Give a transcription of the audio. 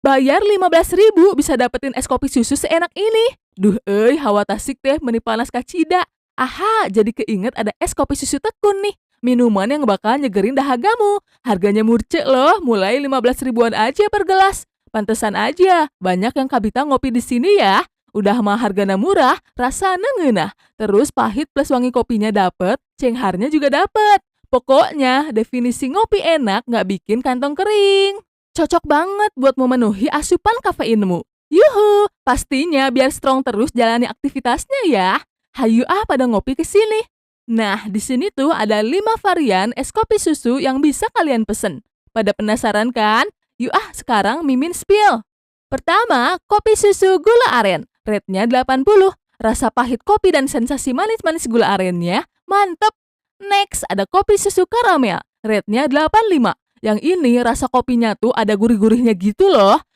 Bayar 15.000 bisa dapetin es kopi susu seenak ini. Duh hawa tasik teh meni panas kacida. Aha, jadi keinget ada es kopi susu tekun nih. Minuman yang bakal nyegerin dahagamu. Harganya murce loh, mulai 15 ribuan aja per gelas. Pantesan aja, banyak yang kabita ngopi di sini ya. Udah mah hargana murah, rasana ngeunah. Terus pahit plus wangi kopinya dapet, cengharnya juga dapet. Pokoknya, definisi ngopi enak nggak bikin kantong kering. Cocok banget buat memenuhi asupan kafeinmu. Yuhu, pastinya biar strong terus jalani aktivitasnya ya. Hayu pada ngopi ke sini. Nah, di sini tuh ada 5 varian es kopi susu yang bisa kalian pesen. Pada penasaran kan? Yuk sekarang Mimin spill. Pertama, kopi susu gula aren. Rate-nya 80. Rasa pahit kopi dan sensasi manis-manis gula arennya mantep. Next, ada kopi susu karamel. Rate-nya 85. Yang ini rasa kopinya tuh ada gurih-gurihnya gitu loh.